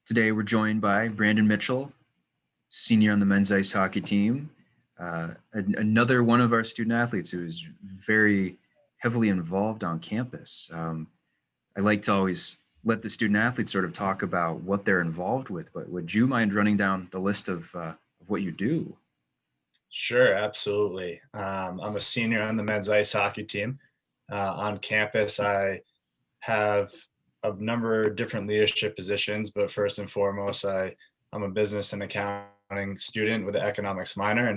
Today we're joined by Brandon Mitchell, senior on the men's ice hockey team, another one of our student athletes who is very heavily involved on campus. I like to always let the student athletes sort of talk about what they're involved with, but would you mind running down the list of what you do? Sure, absolutely. I'm a senior on the men's ice hockey team. On campus, I have a number of different leadership positions, but first and foremost, I'm a business and accounting student with an economics minor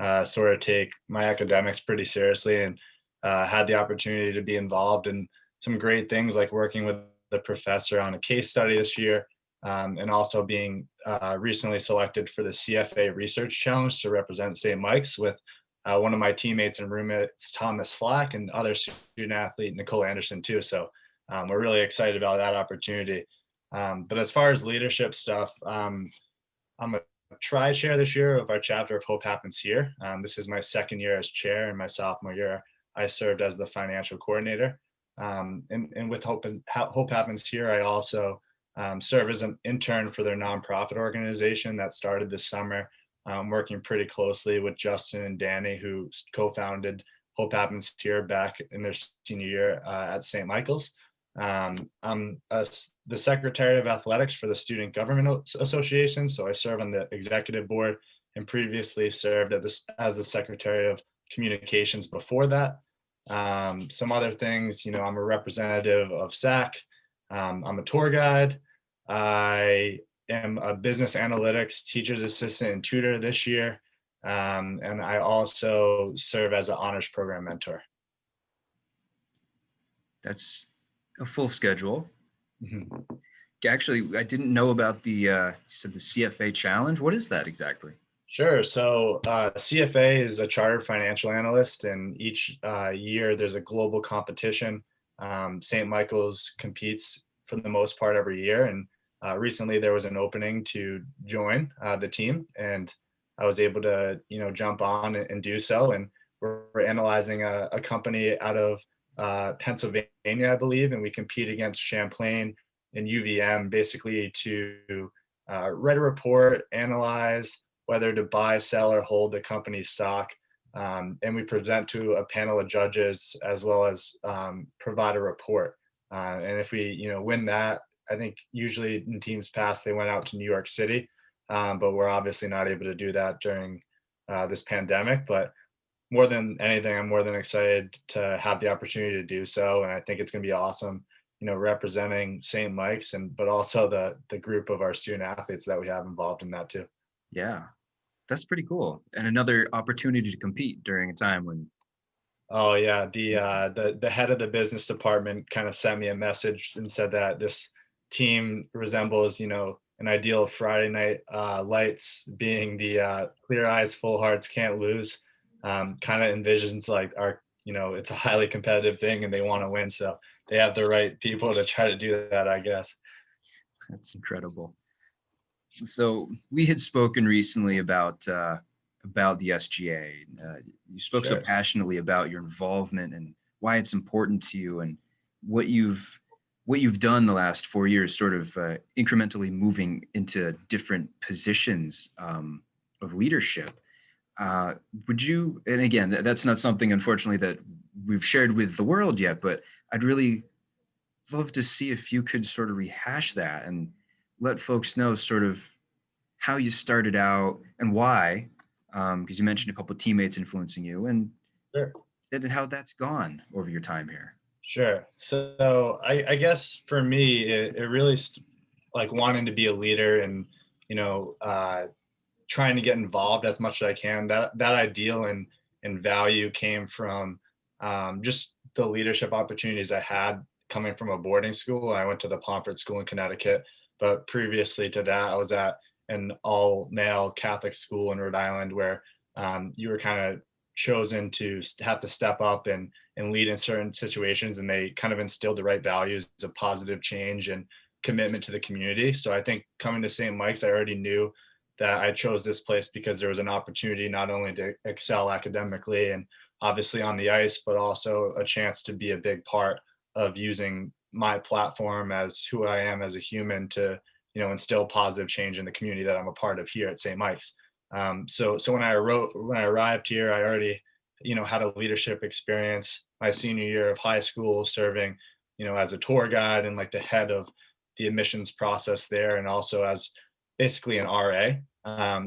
and sort of take my academics pretty seriously and had the opportunity to be involved in some great things like working with the professor on a case study this year, and also being recently selected for the CFA Research Challenge to represent St. Mike's with one of my teammates and roommates, Thomas Flack, and other student athlete, Nicole Anderson, too. So we're really excited about that opportunity. But as far as leadership stuff, I'm a tri-chair this year of our chapter of Hope Happens Here. This is my second year as chair, and my sophomore year, I served as the financial coordinator. And with Hope Happens Here, I also serve as an intern for their nonprofit organization that started this summer, working pretty closely with Justin and Danny, who co-founded Hope Happens Here back in their senior year at St. Michael's. I'm the secretary of athletics for the Student Government Association, so I serve on the executive board and previously served as the secretary of communications before that. Some other things, I'm a representative of SAC. I'm a tour guide. I am a business analytics teacher's assistant and tutor this year. And I also serve as an honors program mentor. That's a full schedule. Mhm. Actually, I didn't know about you said the CFA challenge. What is that exactly? Sure. So CFA is a chartered financial analyst, and each year there's a global competition. St. Michael's competes for the most part every year, and recently there was an opening to join the team, and I was able to, jump on and do so. And we're analyzing a company out of Pennsylvania, I believe, and we compete against Champlain and UVM basically to write a report, analyze whether to buy, sell, or hold the company's stock. And we present to a panel of judges as well as provide a report. And if we, win that, I think usually in teams past they went out to New York City, but we're obviously not able to do that during this pandemic. But more than anything, I'm more than excited to have the opportunity to do so, and I think it's going to be awesome. Representing St. Mike's and but also the group of our student athletes that we have involved in that too. Yeah, that's pretty cool. And another opportunity to compete during a time when. Oh yeah, the head of the business department kind of sent me a message and said that this team resembles, an ideal Friday night lights, being the clear eyes, full hearts, can't lose. Kind of envisions like it's a highly competitive thing and they want to win, so they have the right people to try to do that, I guess. That's incredible. So we had spoken recently about the SGA. You spoke so Sure. passionately about your involvement and why it's important to you, and what you've done the last 4 years, sort of incrementally moving into different positions of leadership. Uh, would you? And again, that's not something, unfortunately, that we've shared with the world yet. But I'd really love to see if you could sort of rehash that and let folks know sort of how you started out and why, because you mentioned a couple of teammates influencing you, Sure. and how that's gone over your time here. Sure. So I guess for me, it really like wanting to be a leader and, you know, uh, trying to get involved as much as I can. That ideal and value came from just the leadership opportunities I had coming from a boarding school. I went to the Pomfret School in Connecticut, but previously to that, I was at an all male Catholic school in Rhode Island where you were kind of chosen to have to step up and lead in certain situations, and they kind of instilled the right values of positive change and commitment to the community. So I think coming to St. Mike's, I already knew that I chose this place because there was an opportunity not only to excel academically and obviously on the ice, but also a chance to be a big part of using my platform as who I am as a human to instill positive change in the community that I'm a part of here at St. Mike's. So when I arrived here, I already, had a leadership experience my senior year of high school, serving, as a tour guide and like the head of the admissions process there, and also as basically an RA.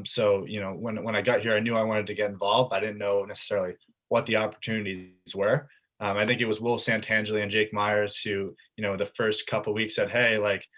So when I got here, I knew I wanted to get involved. I didn't know necessarily what the opportunities were. I think it was Will Santangeli and Jake Myers who, the first couple of weeks said, "Hey, like,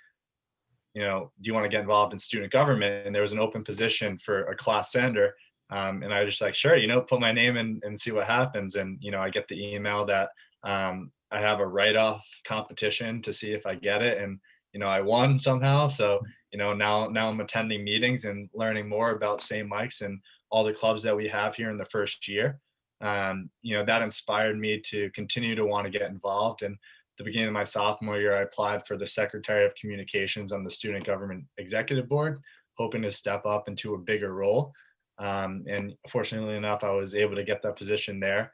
do you want to get involved in student government?" And there was an open position for a class senator. And I was just like, sure, put my name in and see what happens. And, I get the email that I have a write-off competition to see if I get it. And, I won somehow. So, now I'm attending meetings and learning more about St. Mike's and all the clubs that we have here in the first year. That inspired me to continue to want to get involved. And the beginning of my sophomore year, I applied for the Secretary of Communications on the Student Government Executive Board, hoping to step up into a bigger role. And fortunately enough, I was able to get that position there.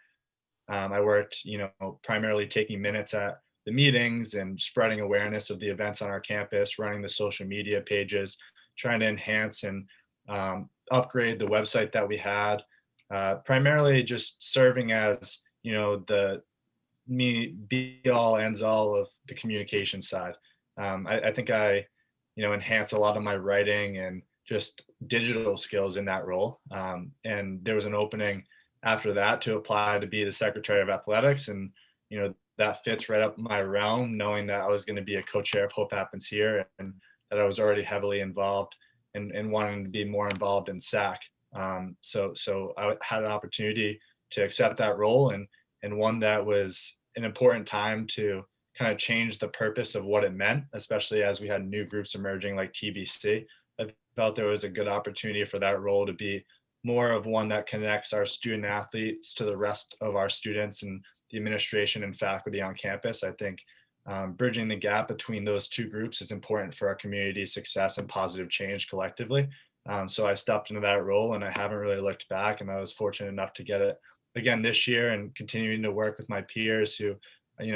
I worked, primarily taking minutes at the meetings and spreading awareness of the events on our campus, running the social media pages, trying to enhance and upgrade the website that we had. Primarily just serving as, the me be all ends all of the communication side. I think I, enhance a lot of my writing and just digital skills in that role. And there was an opening after that to apply to be the Secretary of Athletics, and that fits right up my realm, knowing that I was going to be a co-chair of Hope Happens Here, and that I was already heavily involved and wanting to be more involved in SAC. So I had an opportunity to accept that role, and one that was an important time to kind of change the purpose of what it meant, especially as we had new groups emerging like TBC. I felt there was a good opportunity for that role to be more of one that connects our student athletes to the rest of our students and the administration and faculty on campus. I think bridging the gap between those two groups is important for our community's success and positive change collectively. So I stepped into that role and I haven't really looked back, and I was fortunate enough to get it again this year, and continuing to work with my peers who,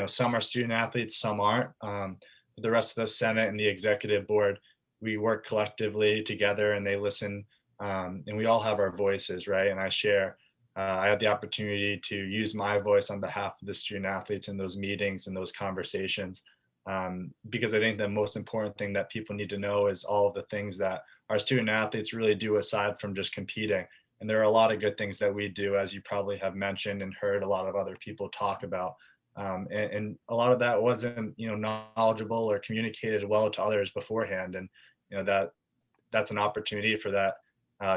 some are student athletes, some aren't. The rest of the Senate and the executive board, we work collectively together, and they listen, and we all have our voices, right? And I had the opportunity to use my voice on behalf of the student athletes in those meetings and those conversations, because I think the most important thing that people need to know is all of the things that our student athletes really do aside from just competing. And there are a lot of good things that we do, as you probably have mentioned and heard a lot of other people talk about. And a lot of that wasn't, knowledgeable or communicated well to others beforehand. And, that's an opportunity for that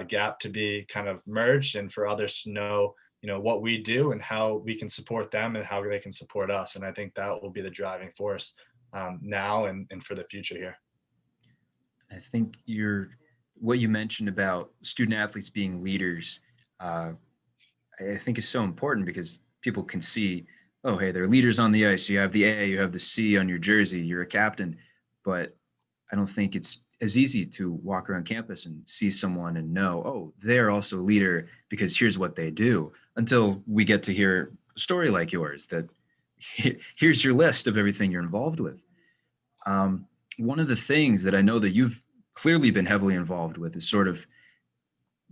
gap to be kind of merged, and for others to know, what we do and how we can support them and how they can support us. And I think that will be the driving force now and for the future here. I think what you mentioned about student athletes being leaders, uh, I think is so important because people can see, oh, hey, they're leaders on the ice. You have the A, you have the C on your jersey, you're a captain. But I don't think it's as easy to walk around campus and see someone and know, oh, they're also a leader because here's what they do, until we get to hear a story like yours that here's your list of everything you're involved with. Um, One of the things that I know that you've clearly been heavily involved with is sort of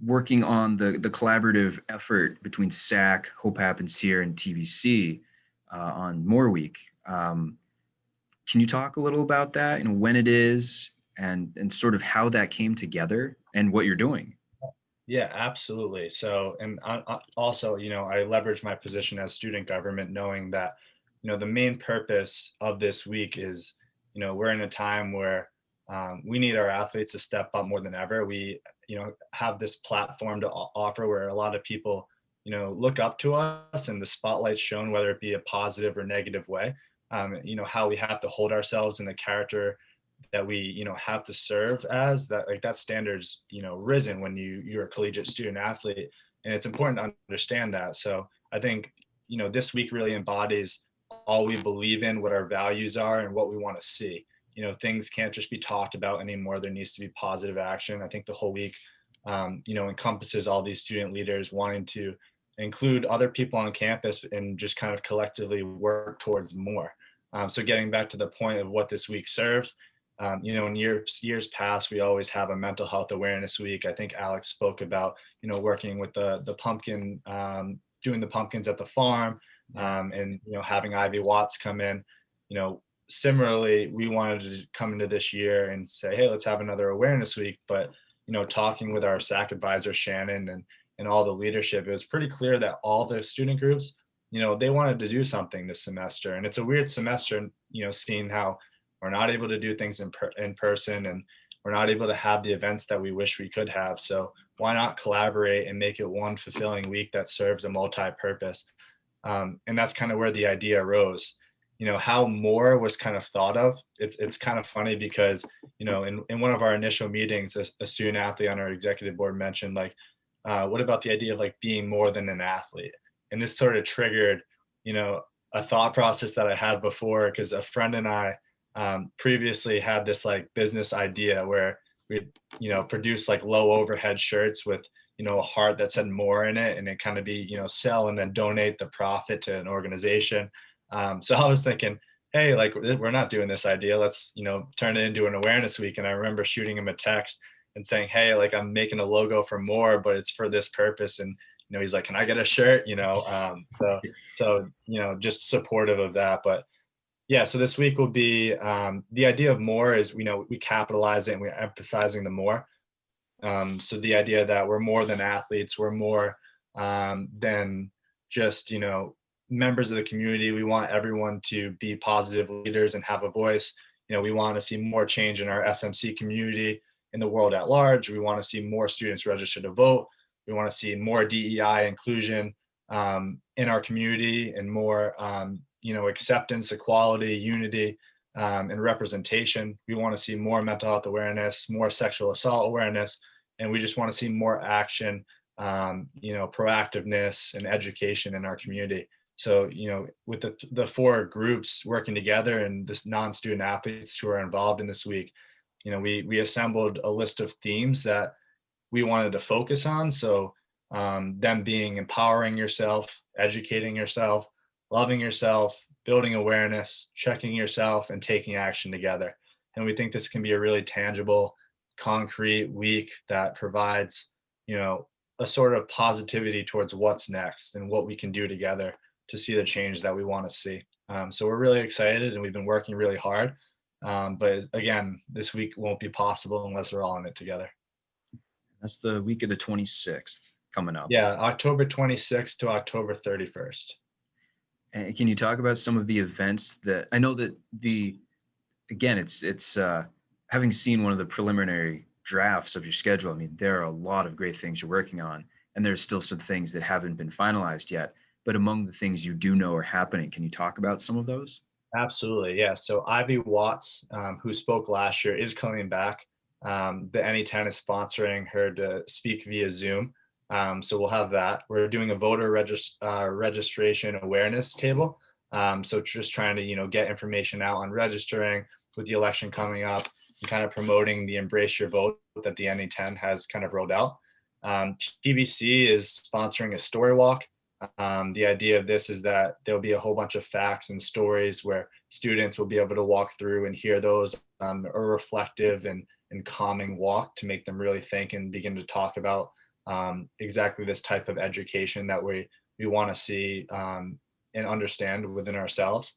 working on the collaborative effort between SAC, Hope Happens Here, and TBC on More Week. Can you talk a little about that and when it is, and sort of how that came together and what you're doing? Yeah, absolutely. So, and also, I leverage my position as student government, knowing that, the main purpose of this week is, we're in a time where we need our athletes to step up more than ever. We, have this platform to offer where a lot of people, look up to us, and the spotlight's shown, whether it be a positive or negative way. How we have to hold ourselves in the character that we have to serve as, that, like, that standards risen when you're a collegiate student athlete, and it's important to understand that. So I think this week really embodies all we believe in, what our values are, and what we want to see. Things can't just be talked about anymore. There needs to be positive action. I think the whole week encompasses all these student leaders wanting to include other people on campus and just kind of collectively work towards more. So getting back to the point of what this week serves, In years past, we always have a mental health awareness week. I think Alex spoke about, working with the pumpkin, doing the pumpkins at the farm, Yeah. and having Ivy Watts come in. You know, Similarly, we wanted to come into this year and say, hey, let's have another awareness week. But talking with our SAC advisor Shannon and all the leadership, it was pretty clear that all the student groups, they wanted to do something this semester. And it's a weird semester, seeing how we're not able to do things in person, and we're not able to have the events that we wish we could have. So why not collaborate and make it one fulfilling week that serves a multi-purpose? And that's kind of where the idea arose. How more was kind of thought of. It's kind of funny because in one of our initial meetings, a student athlete on our executive board mentioned, like, what about the idea of like being more than an athlete? And this sort of triggered a thought process that I had before, because a friend and I previously had this like business idea where we'd produce like low overhead shirts with a heart that said more in it, and it kind of be sell and then donate the profit to an organization. So I was thinking, hey, like, we're not doing this idea, let's turn it into an awareness week. And I remember shooting him a text and saying, hey, like, I'm making a logo for more, but it's for this purpose. And he's like, can I get a shirt? So just supportive of that. But yeah, so this week will be, the idea of more is, we capitalize it and we're emphasizing the more. So the idea that we're more than athletes, we're more than just, members of the community. We want everyone to be positive leaders and have a voice. We want to see more change in our SMC community, in the world at large. We want to see more students register to vote. We want to see more DEI inclusion in our community, and more, acceptance, equality, unity, and representation. We want to see more mental health awareness, more sexual assault awareness, and we just want to see more action, proactiveness and education in our community. So, with the four groups working together and this non-student athletes who are involved in this week, we assembled a list of themes that we wanted to focus on. So, them being empowering yourself, educating yourself, loving yourself, building awareness, checking yourself, and taking action together. And we think this can be a really tangible, concrete week that provides, a sort of positivity towards what's next and what we can do together to see the change that we want to see. So we're really excited, and we've been working really hard. But again, this week won't be possible unless we're all in it together. That's the week of the 26th coming up. Yeah, October 26th to October 31st. And can you talk about some of the events that I know that again, it's having seen one of the preliminary drafts of your schedule. I mean, there are a lot of great things you're working on, and there's still some things that haven't been finalized yet. But among the things you do know are happening, can you talk about some of those? Absolutely, yeah. So Ivy Watts, who spoke last year, is coming back. The NE10 is sponsoring her to speak via Zoom. So we'll have that. We're doing a voter registration awareness table. So just trying to get information out on registering with the election coming up, and kind of promoting the Embrace Your Vote that the NE10 has kind of rolled out. TVC is sponsoring a story walk. The idea of this is that there'll be a whole bunch of facts and stories where students will be able to walk through and hear those on a reflective and calming walk to make them really think and begin to talk about exactly this type of education that we want to see and understand within ourselves.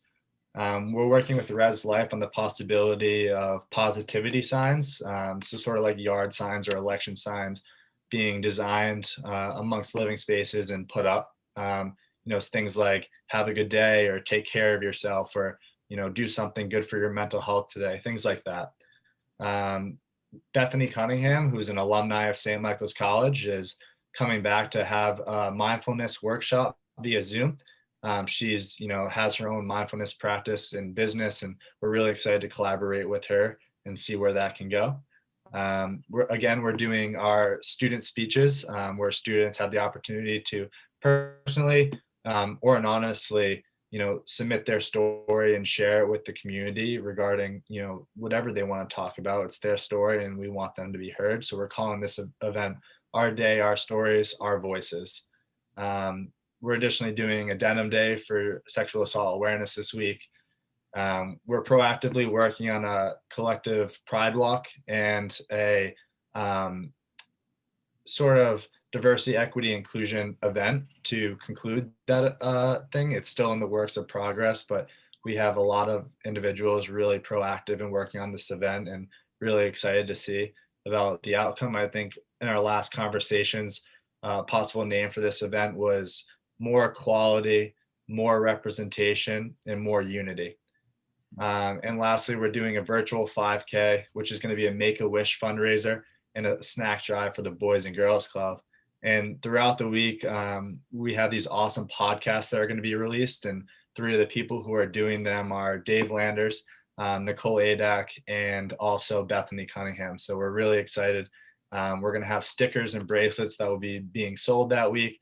We're working with Res Life on the possibility of positivity signs, so sort of like yard signs or election signs being designed amongst living spaces and put up. Things like have a good day, or take care of yourself, or do something good for your mental health today, things like that. um, Bethany Cunningham, who's an alumni of St. Michael's College, is coming back to have a mindfulness workshop via Zoom. She's has her own mindfulness practice in business, and we're really excited to collaborate with her and see where that can go. We're doing our student speeches, where students have the opportunity to personally or anonymously, submit their story and share it with the community regarding, whatever they want to talk about. It's their story, and we want them to be heard. So we're calling this event Our Day, Our Stories, Our Voices. We're additionally doing a denim day for sexual assault awareness this week. We're proactively working on a collective pride walk and a um, sort of diversity, equity, inclusion event to conclude that thing. It's still in the works of progress, but we have a lot of individuals really proactive in working on this event and really excited to see about the outcome. I think in our last conversations, possible name for this event was more equality, more representation, and more unity. And lastly, we're doing a virtual 5K, which is going to be a Make a Wish fundraiser and a snack drive for the Boys and Girls Club. And throughout the week, we have these awesome podcasts that are going to be released. And three of the people who are doing them are Dave Landers, Nicole Adak, and also Bethany Cunningham. So we're really excited. We're going to have stickers and bracelets that will be being sold that week.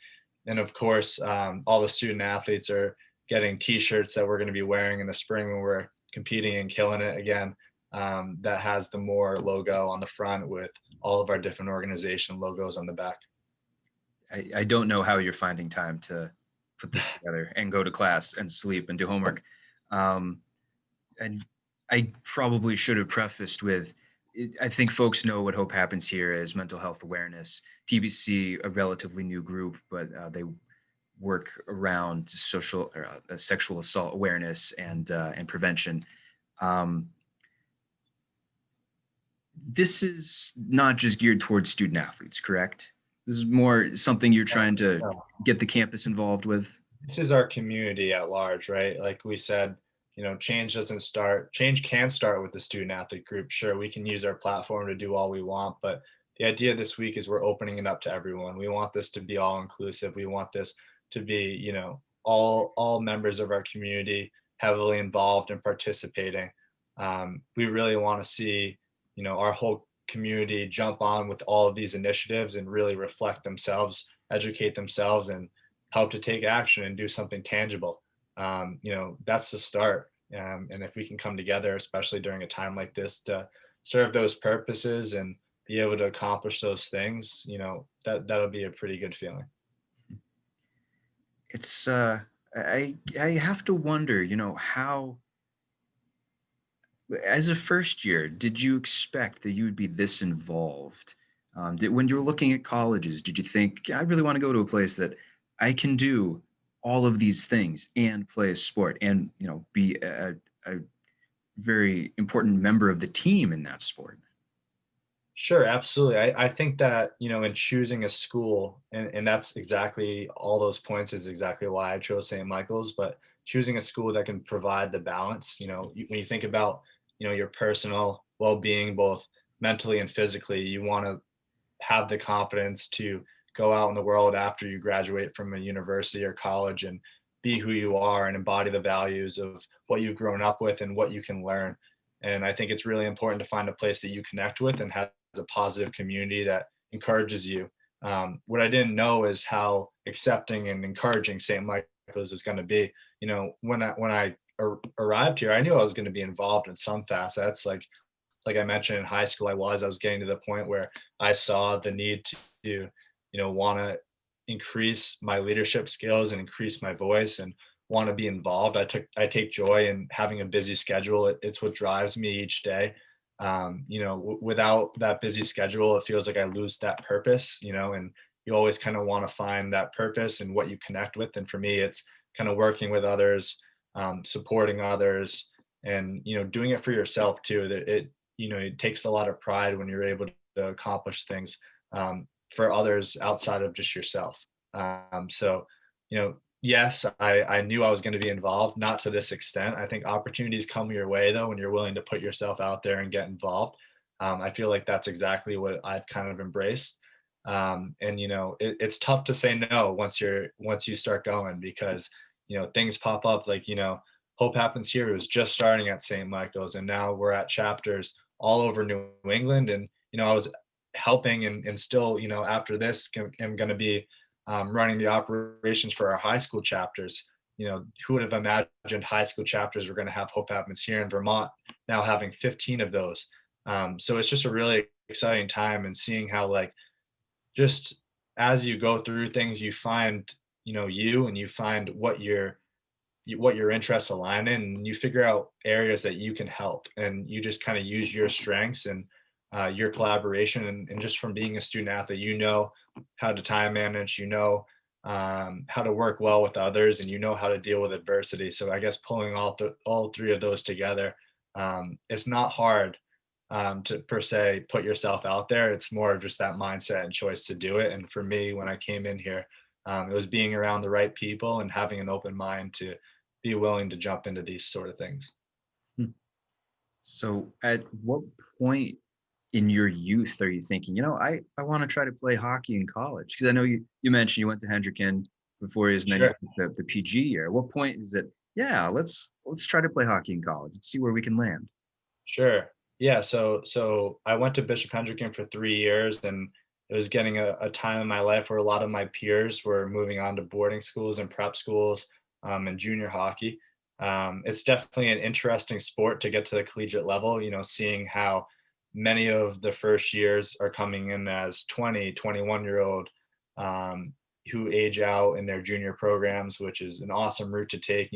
And of course, all the student athletes are getting t-shirts that we're going to be wearing in the spring when we're competing and killing it again. That has the More logo on the front with all of our different organization logos on the back. I don't know how you're finding time to put this together and go to class and sleep and do homework. Um, and I probably should have prefaced with, I think folks know what Hope Happens Here is mental health awareness. TBC, a relatively new group, but they work around social or sexual assault awareness and prevention. Um, this is not just geared towards student athletes, correct? This is more something you're trying to get the campus involved with. This is our community at large, right? Like we said, change can start with the student athlete group. Sure, we can use our platform to do all we want, but the idea this week is we're opening it up to everyone. We want this to be all inclusive. We want this to be, all members of our community heavily involved and participating. We really want to see, our whole community jump on with all of these initiatives and really reflect themselves, educate themselves, and help to take action and do something tangible. That's the start. And if we can come together, especially during a time like this, to serve those purposes and be able to accomplish those things, that'll be a pretty good feeling. It's I have to wonder, how as a first year, did you expect that you would be this involved? When you were looking at colleges, did you think, I really want to go to a place that I can do all of these things and play a sport and, be a very important member of the team in that sport? Sure, absolutely. I think that, in choosing a school, and that's exactly all those points is exactly why I chose St. Michael's, but choosing a school that can provide the balance, when you think about, your personal well-being, both mentally and physically, you want to have the confidence to go out in the world after you graduate from a university or college and be who you are and embody the values of what you've grown up with and what you can learn. And I think it's really important to find a place that you connect with and has a positive community that encourages you. What I didn't know is how accepting and encouraging St. Michael's is going to be. When I arrived here, I knew I was going to be involved in some facets. Like I mentioned in high school, I was getting to the point where I saw the need to want to increase my leadership skills and increase my voice and want to be involved. I take joy in having a busy schedule. It's what drives me each day. Without that busy schedule, it feels like I lose that purpose, and you always kind of want to find that purpose and what you connect with. And for me, it's kind of working with others, supporting others, and, doing it for yourself too. That it takes a lot of pride when you're able to accomplish things for others outside of just yourself. So, yes, I knew I was going to be involved, not to this extent. I think opportunities come your way though when you're willing to put yourself out there and get involved. I feel like that's exactly what I've kind of embraced. And it's tough to say no once you start going because things pop up like Hope Happens Here was just starting at St. Michael's, and now we're at chapters all over New England. And I was helping and still after this I'm going to be running the operations for our high school chapters. Who would have imagined high school chapters were going to have Hope Happens Here in Vermont, now having 15 of those. So it's just a really exciting time and seeing how like just as you go through things, you find, you and you find what what your interests align in, and you figure out areas that you can help, and you just kind of use your strengths and your collaboration, and just from being a student athlete, how to time manage, how to work well with others, and how to deal with adversity. So I guess pulling all three of those together, it's not hard to per se put yourself out there. It's more of just that mindset and choice to do it. And for me, when I came in here, it was being around the right people and having an open mind to be willing to jump into these sort of things. Hmm. So at what point in your youth are you thinking, I want to try to play hockey in college? Because I know you mentioned you went to Hendricken for 4 years and then you Sure. went to the PG year. At what point is it, yeah, let's try to play hockey in college. Let's see where we can land. Sure. Yeah. So I went to Bishop Hendricken for 3 years, and it was getting a time in my life where a lot of my peers were moving on to boarding schools and prep schools, and junior hockey. It's definitely an interesting sport to get to the collegiate level, seeing how many of the first years are coming in as 20, 21-year old, um, who age out in their junior programs, which is an awesome route to take.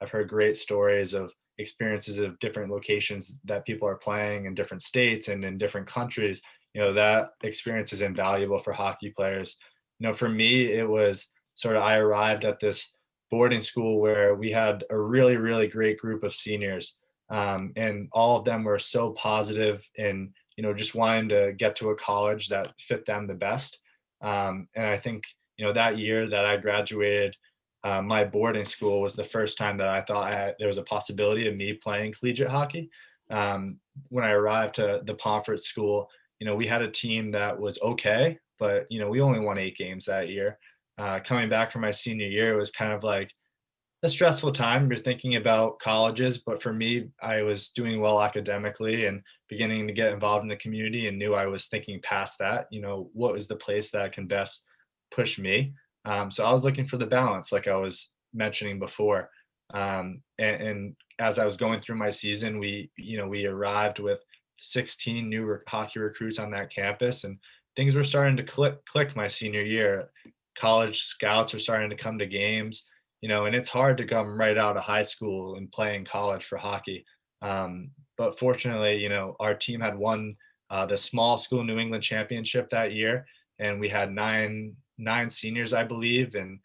I've heard great stories of experiences of different locations that people are playing in different states and in different countries. That experience is invaluable for hockey players. For me, it was sort of, I arrived at this boarding school where we had a really, really great group of seniors, and all of them were so positive and just wanting to get to a college that fit them the best. And I think that year that I graduated, my boarding school was the first time that I thought there was a possibility of me playing collegiate hockey. When I arrived to the Pomfret school, we had a team that was okay, but we only won 8 games that year. Coming back from my senior year, it was kind of like a stressful time. You're thinking about colleges, but for me, I was doing well academically and beginning to get involved in the community, and knew I was thinking past that. What was the place that can best push me? So I was looking for the balance, like I was mentioning before. And as I was going through my season, we arrived with 16 new hockey recruits on that campus, and things were starting to click my senior year. College scouts were starting to come to games, and it's hard to come right out of high school and play in college for hockey. But fortunately, our team had won the small school New England championship that year, and we had nine seniors, I believe, and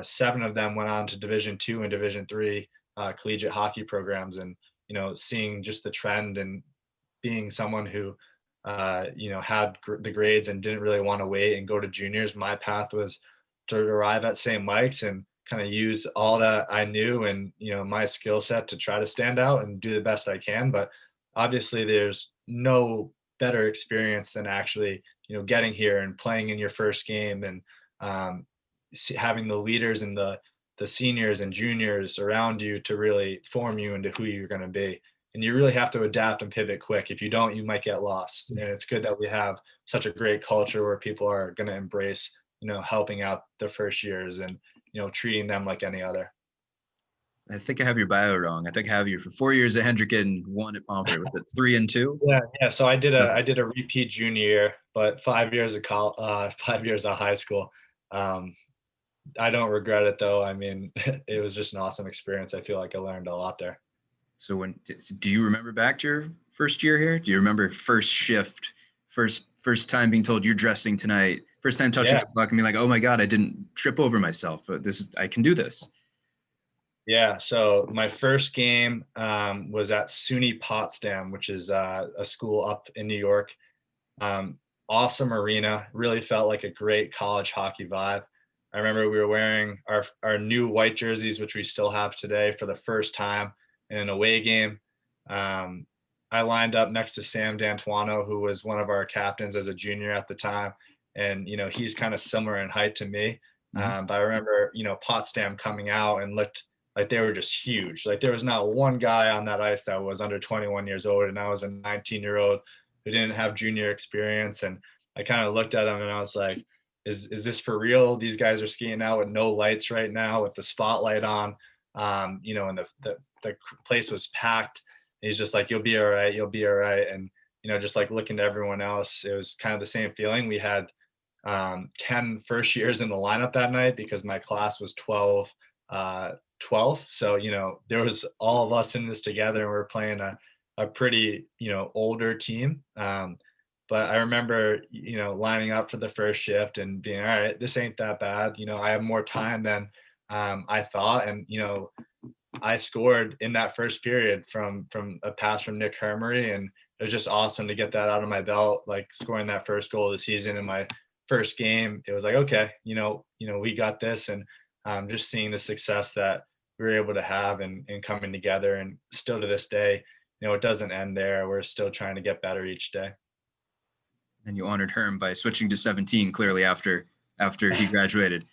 7 of them went on to Division II and Division III collegiate hockey programs. And seeing just the trend, and being someone who had the grades and didn't really want to wait and go to juniors, my path was to arrive at St. Mike's and kind of use all that I knew and my skill set to try to stand out and do the best I can. But obviously, there's no better experience than actually getting here and playing in your first game, and having the leaders and the seniors and juniors around you to really form you into who you're going to be. And you really have to adapt and pivot quick. If you don't, you might get lost. And it's good that we have such a great culture where people are going to embrace helping out the first years, and treating them like any other. I think I have your bio wrong. I think I have you for 4 years at Hendrick and one at Pomfret. Was it 3 and 2? Yeah. So I did a Okay. I did a repeat junior year, but 5 years of 5 years of high school. Um, I don't regret it though. I mean, it was just an awesome experience. I feel like I learned a lot there. So do you remember back to your first year here? Do you remember first shift, first time being told you're dressing tonight, first time touching Yeah. the puck and being like, oh my God, I didn't trip over myself. I can do this. Yeah, so my first game was at SUNY Potsdam, which is a school up in New York. Um, awesome arena, really felt like a great college hockey vibe. I remember we were wearing our new white jerseys, which we still have today, for the first time in an away game. Um, I lined up next to Sam D'Antuono, who was one of our captains as a junior at the time, and he's kind of similar in height to me. Mhm. But I remember Potsdam coming out and looked like they were just huge. Like there was not one guy on that ice that was under 21 years old, and I was a 19-year-old who didn't have junior experience. And I kind of looked at him and I was like, is this for real? These guys are skiing out with no lights right now with the spotlight on, and the place was packed. He's just like, you'll be all right. You'll be all right. And, just like looking to everyone else, it was kind of the same feeling. We had 10 first years in the lineup that night because my class was 12 12th. So, there was all of us in this together and we are playing a pretty, older team. But I remember, lining up for the first shift and being, all right, this ain't that bad. I have more time than I thought. And, I scored in that first period from a pass from Nick Hermery, and it was just awesome to get that out of my belt, like scoring that first goal of the season in my first game. It was like, okay, we got this, and just seeing the success that we were able to have and coming together, and still to this day, it doesn't end there. We're still trying to get better each day. And you honored Herm by switching to 17 clearly after he graduated.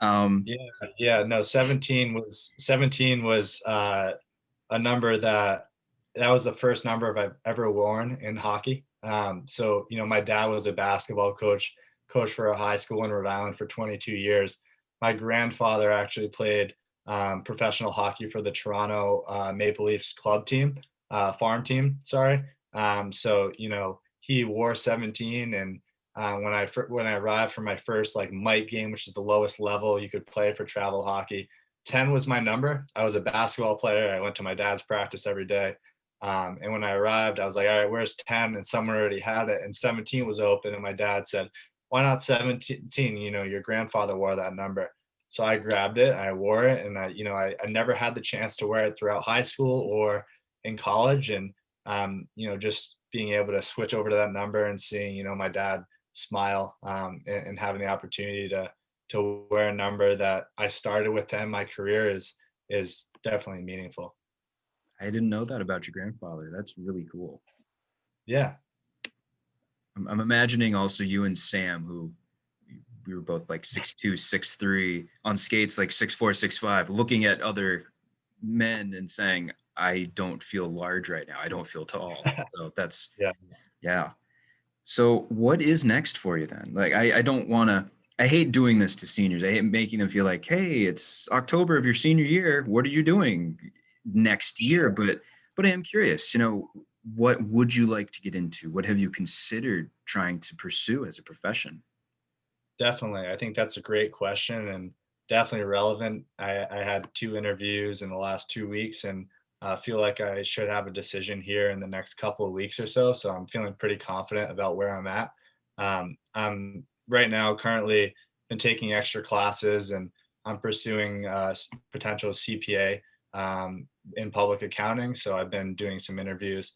Um, Yeah, yeah, no, 17 was a number that was the first number I've ever worn in hockey. So, my dad was a basketball coach for a high school in Rhode Island for 22 years. My grandfather actually played professional hockey for the Toronto Maple Leafs club team, farm team, sorry. So, he wore 17, and when I arrived for my first like mite game, which is the lowest level you could play for travel hockey, 10 was my number. I was a basketball player. I went to my dad's practice every day. And when I arrived, I was like, all right, where's 10? And someone already had it. And 17 was open. And my dad said, why not 17? Your grandfather wore that number. So I grabbed it, I wore it. And I never had the chance to wear it throughout high school or in college. And, just being able to switch over to that number and seeing, my dad smile and having the opportunity to wear a number that I started with to end my career is definitely meaningful. I didn't know that about your grandfather. That's really cool. Yeah. I'm imagining also you and Sam, who we were both like 6'2", 6'3", on skates like 6'4", 6'5", looking at other men and saying, I don't feel large right now. I don't feel tall. So that's, Yeah. yeah. So what is next for you then? Like, I don't want to, I hate doing this to seniors. I hate making them feel like, hey, it's October of your senior year. What are you doing next year? Sure. But I am curious, what would you like to get into? What have you considered trying to pursue as a profession? Definitely. I think that's a great question and definitely relevant. I had 2 interviews in the last 2 weeks and feel like I should have a decision here in the next couple of weeks or so. So I'm feeling pretty confident about where I'm at. I'm right now currently been taking extra classes and I'm pursuing potential CPA in public accounting. So I've been doing some interviews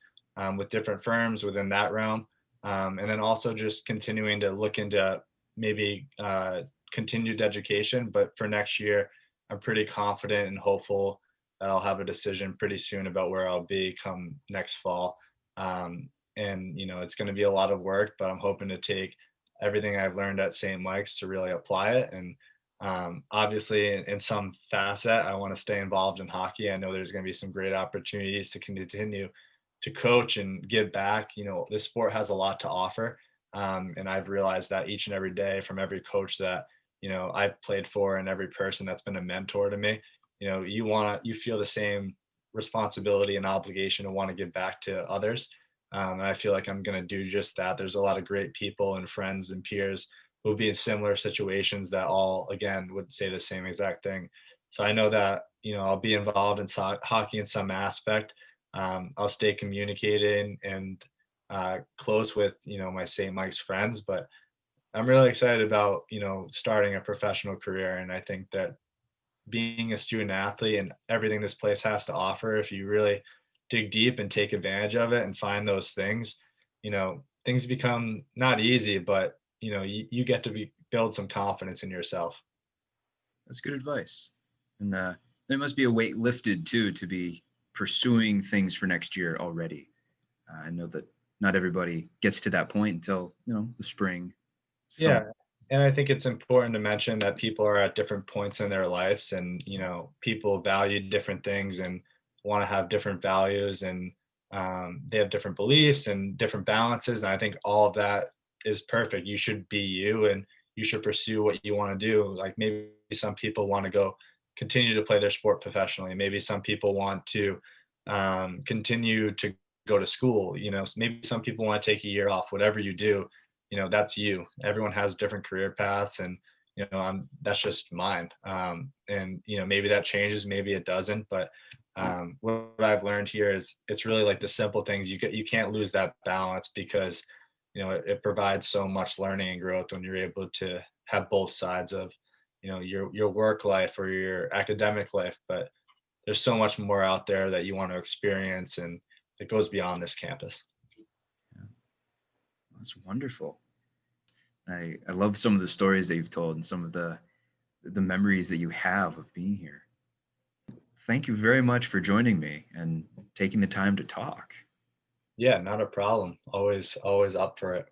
with different firms within that realm. And then also just continuing to look into maybe continued education. But for next year, I'm pretty confident and hopeful that I'll have a decision pretty soon about where I'll be come next fall. And it's going to be a lot of work, but I'm hoping to take everything I've learned at St. Mike's to really apply it. And obviously, in some facet, I want to stay involved in hockey. I know there's going to be some great opportunities to continue to coach and give back. This sport has a lot to offer, and I've realized that each and every day from every coach that, I've played for and every person that's been a mentor to me, you feel the same responsibility and obligation to want to give back to others. And I feel like I'm going to do just that. There's a lot of great people and friends and peers who will be in similar situations that all, again, would say the same exact thing. So I know that, I'll be involved in hockey in some aspect. I'll stay communicating and close with my St. Mike's friends, but I'm really excited about starting a professional career, and I think that being a student athlete and everything this place has to offer, if you really dig deep and take advantage of it and find those things, things become not easy, but you get to build some confidence in yourself. That's good advice. And there must be a weight lifted too to be pursuing things for next year already. I know that not everybody gets to that point until, the spring, summer. Yeah. And I think it's important to mention that people are at different points in their lives and, people value different things and want to have different values and they have different beliefs and different balances. And I think all of that is perfect. You should be you and you should pursue what you want to do. Like maybe some people want to go continue to play their sport professionally. Maybe some people want to continue to go to school. Maybe some people want to take a year off, whatever you do, that's you. Everyone has different career paths and that's just mine. And maybe that changes, maybe it doesn't, but what I've learned here is it's really like the simple things. You can't lose that balance, because it provides so much learning and growth when you're able to have both sides of your work life or your academic life. But there's so much more out there that you want to experience, and it goes beyond this campus. Yeah, that's wonderful. I love some of the stories that you've told and some of the memories that you have of being here. Thank you very much for joining me and taking the time to talk. Yeah, not a problem. Always up for it.